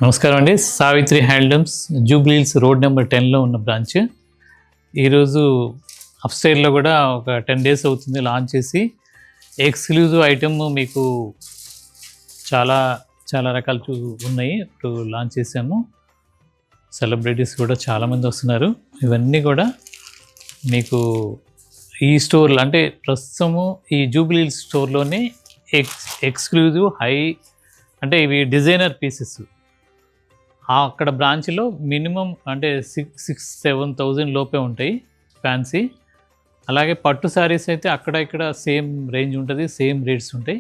నమస్కారం అండి. Savitri handlooms Jubilee Hills road number 10లో ఉన్న బ్రాంచ్. ఈరోజు అప్స్టైర్లో కూడా ఒక 10 days అవుతుంది లాంచ్ చేసి. ఎక్స్క్లూజివ్ ఐటమ్ మీకు చాలా చాలా రకాలు ఉన్నాయి. ఇప్పుడు లాంచ్ చేసాము. సెలబ్రిటీస్ కూడా చాలామంది వస్తున్నారు. ఇవన్నీ కూడా మీకు ఈ స్టోర్లో అంటే ప్రస్తుతము ఈ జూబ్లీహిల్స్ స్టోర్లోనే ఎక్స్క్లూజివ్ హై అంటే ఇవి డిజైనర్ పీసెస్. అక్కడ బ్రాంచ్లో మినిమం అంటే 6,000-7,000 లోపే ఉంటాయి ఫ్యాన్సీ. అలాగే పట్టు శారీస్ అయితే అక్కడ ఇక్కడ సేమ్ రేంజ్ ఉంటుంది, సేమ్ రేట్స్ ఉంటాయి.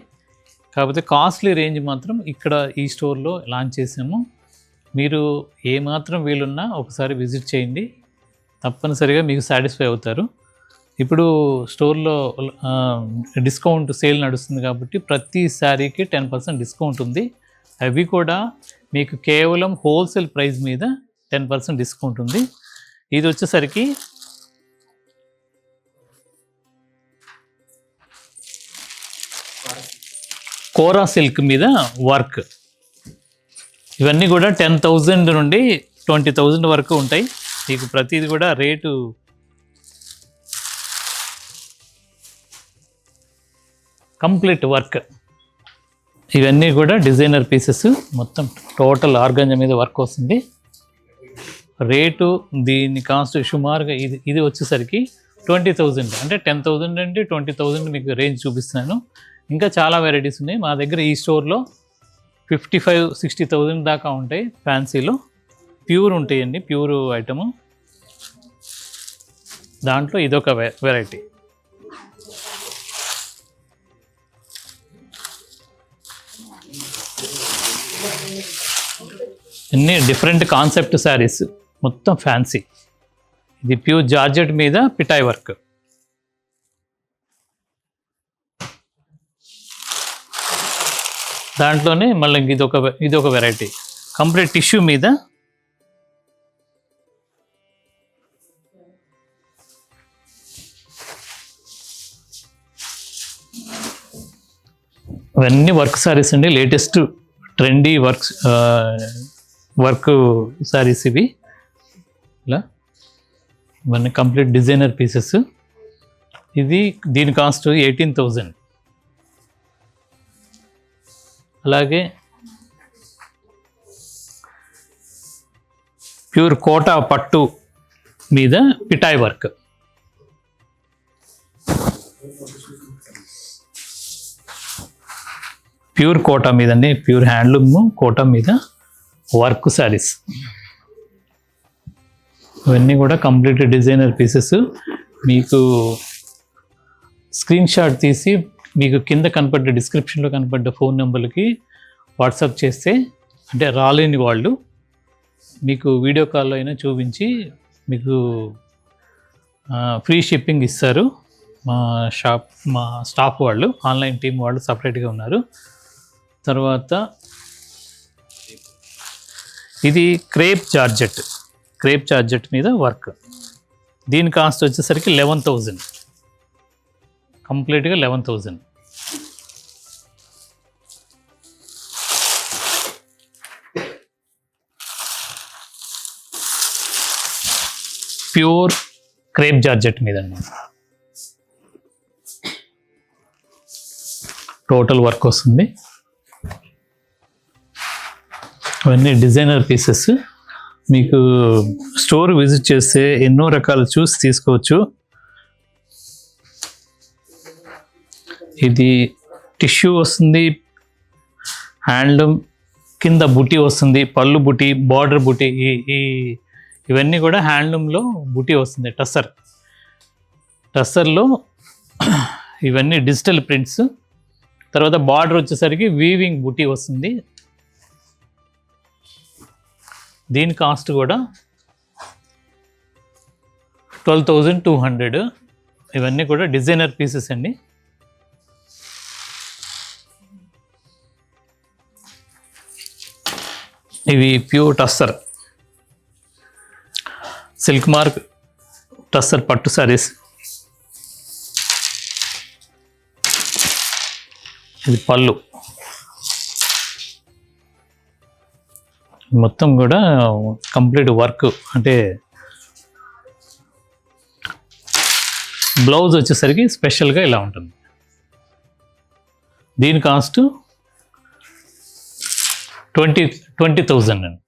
కాకపోతే కాస్ట్లీ రేంజ్ మాత్రం ఇక్కడ ఈ స్టోర్లో లాంచ్ చేసాము. మీరు ఏమాత్రం వీలున్నా ఒకసారి విజిట్ చేయండి, తప్పనిసరిగా మీకు సాటిస్ఫై అవుతారు. ఇప్పుడు స్టోర్లో డిస్కౌంట్ సేల్ నడుస్తుంది కాబట్టి ప్రతి శారీకి 10% డిస్కౌంట్ ఉంది. అవి కూడా మీకు కేవలం హోల్సేల్ ప్రైస్ మీద 10% డిస్కౌంట్ ఉంది. ఇది వచ్చేసరికి కోరా సిల్క్ మీద వర్క్. ఇవన్నీ కూడా 10,000 నుండి 20,000 వరకు ఉంటాయి. మీకు ప్రతిది కూడా రేటు కంప్లీట్ వర్క్. ఇవన్నీ కూడా డిజైనర్ పీసెస్, మొత్తం టోటల్ ఆర్గంజా మీద వర్క్ వస్తుంది. రేటు దీని కాస్ట్ సుమారుగా ఇది వచ్చేసరికి 20,000 అంటే 10,000 నుండి 20,000 మీకు రేంజ్ చూపిస్తున్నాను. ఇంకా చాలా వెరైటీస్ ఉన్నాయి మా దగ్గర. ఈ స్టోర్లో 55,000-60,000 దాకా ఉంటాయి. ఫ్యాన్సీలో ప్యూర్ ఉంటాయండి, ప్యూర్ ఐటము. దాంట్లో ఇదొక వెరైటీ. అన్ని డిఫరెంట్ కాన్సెప్ట్ శారీస్, మొత్తం ఫ్యాన్సీ. ఇది ప్యూర్ జార్జెట్ మీద పిటాయ్ వర్క్. దాంట్లోనే మళ్ళీ ఇదొక వెరైటీ కంప్లీట్ టిష్యూ మీద. ఇవన్నీ వర్క్ శారీస్ అండి, లేటెస్ట్ ట్రెండీ వర్క్ శారీస్ ఇవి. ఇలా ఇవన్నీ కంప్లీట్ డిజైనర్ పీసెస్. దీని కాస్ట్ 18,000. అలాగే ప్యూర్ కోటా పట్టు మీద పిటాయ్ వర్క్. ప్యూర్ కోటా మీద అండి, ప్యూర్ హ్యాండ్లూమ్ కోటా మీద వర్క్ శారీస్. ఇవన్నీ కూడా కంప్లీట్ డిజైనర్ పీసెస్. మీకు స్క్రీన్ షాట్ తీసి మీకు కింద కనపడ్డ డిస్క్రిప్షన్లో కనపడ్డ ఫోన్ నెంబర్లకి వాట్సాప్ చేస్తే, అంటే రాలేని వాళ్ళు మీకు వీడియో కాల్లో అయినా చూపించి మీకు ఫ్రీ షిప్పింగ్ ఇస్తారు. మా స్టాఫ్ వాళ్ళు, ఆన్లైన్ టీం వాళ్ళు సపరేట్గా ఉన్నారు. తర్వాత ఇది క్రేప్ జార్జెట్ మీద వర్క్. దీని కాస్ట్ వచ్చేసరికి 11,000, కంప్లీట్గా 11,000. ప్యూర్ క్రేప్ జార్జెట్ మీద టోటల్ వర్క్ వస్తుంది. అవన్నీ డిజైనర్ పీసెస్. మీకు స్టోర్ విజిట్ చేస్తే ఎన్నో రకాలు చూసి తీసుకోవచ్చు. ఇది టిష్యూ వస్తుంది, హ్యాండ్లూమ్ కింద బుటీ వస్తుంది, పళ్ళు బుటీ, బార్డర్ బుటీ. ఇవన్నీ కూడా హ్యాండ్లూమ్లో బుటీ వస్తుంది. టస్సర్లో ఇవన్నీ డిజిటల్ ప్రింట్స్. తర్వాత బార్డర్ వచ్చేసరికి వీవింగ్ బుటీ వస్తుంది. దీని కాస్ట్ కూడా 12,200. ఇవన్నీ కూడా డిజైనర్ పీసెస్ అండి. ఇవి pure tussar silk mark tussar పట్టు శారీస్. ఇది పళ్ళు. మొత్తం కూడా కంప్లీట్ వర్క్, అంటే బ్లౌజ్ వచ్చేసరికి స్పెషల్గా ఇలా ఉంటుంది. దీని కాస్ట్ 20,000 అండి.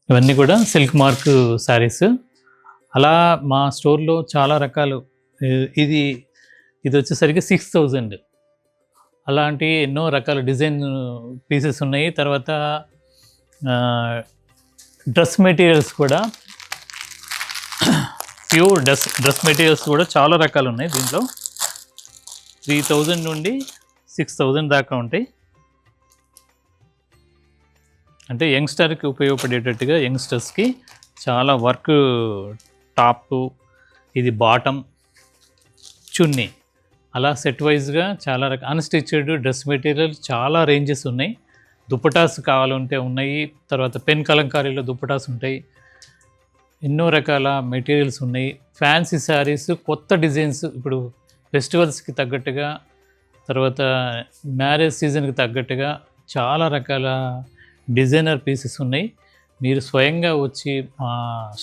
ఇవన్నీ కూడా సిల్క్ మార్క్ శారీస్. అలా మా స్టోర్లో చాలా రకాలు, ఇది వచ్చేసరికి 6,000. అలాంటి ఎన్నో రకాల డిజైన్ పీసెస్ ఉన్నాయి. తర్వాత డ్రెస్ మెటీరియల్స్ కూడా, ప్యూర్ డ్రెస్ మెటీరియల్స్ కూడా చాలా రకాలు ఉన్నాయి. దీంట్లో 3,000 నుండి 6,000 దాకా ఉంటాయి. అంటే యంగ్స్టర్కి ఉపయోగపడేటట్టుగా, యంగ్స్టర్స్కి చాలా వర్క్, టాప్, ఇది బాటమ్, చున్నీ, అలా సెట్ వైజ్గా చాలా రకాల అన్స్టిచ్డ్ డ్రెస్ మెటీరియల్ చాలా రేంజెస్ ఉన్నాయి. దుప్పటాస్ కావాలంటే ఉన్నాయి. తర్వాత పెన్ కలంకారీలో దుప్పటాస్ ఉంటాయి. ఎన్నో రకాల మెటీరియల్స్ ఉన్నాయి. ఫ్యాన్సీ శారీస్, కొత్త డిజైన్స్, ఇప్పుడు ఫెస్టివల్స్కి తగ్గట్టుగా, తర్వాత మ్యారేజ్ సీజన్కి తగ్గట్టుగా చాలా రకాల డిజైనర్ పీసెస్ ఉన్నాయి. మీరు స్వయంగా వచ్చి మా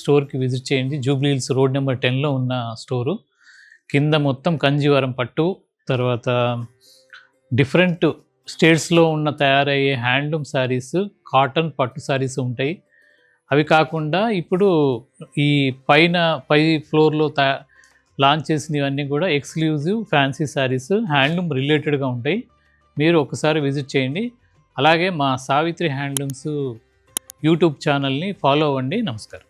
స్టోర్కి విజిట్ చేయండి. జూబ్లీ హిల్స్ రోడ్ నెంబర్ 10లో ఉన్న స్టోరు. కింద మొత్తం కంజీవరం పట్టు, తర్వాత డిఫరెంట్ స్టేట్స్లో ఉన్న తయారయ్యే హ్యాండ్లూమ్ శారీస్, కాటన్ పట్టు శారీస్ ఉంటాయి. అవి కాకుండా ఇప్పుడు ఈ పై ఫ్లోర్లో లాంచ్ చేసినవన్నీ కూడా ఎక్స్క్లూజివ్ ఫ్యాన్సీ శారీస్, హ్యాండ్లూమ్ రిలేటెడ్గా ఉంటాయి. మీరు ఒకసారి విజిట్ చేయండి. అలాగే మా సావిత్రి హ్యాండ్లూమ్స్ యూట్యూబ్ ఛానల్ని ఫాలో అవ్వండి. నమస్కారం.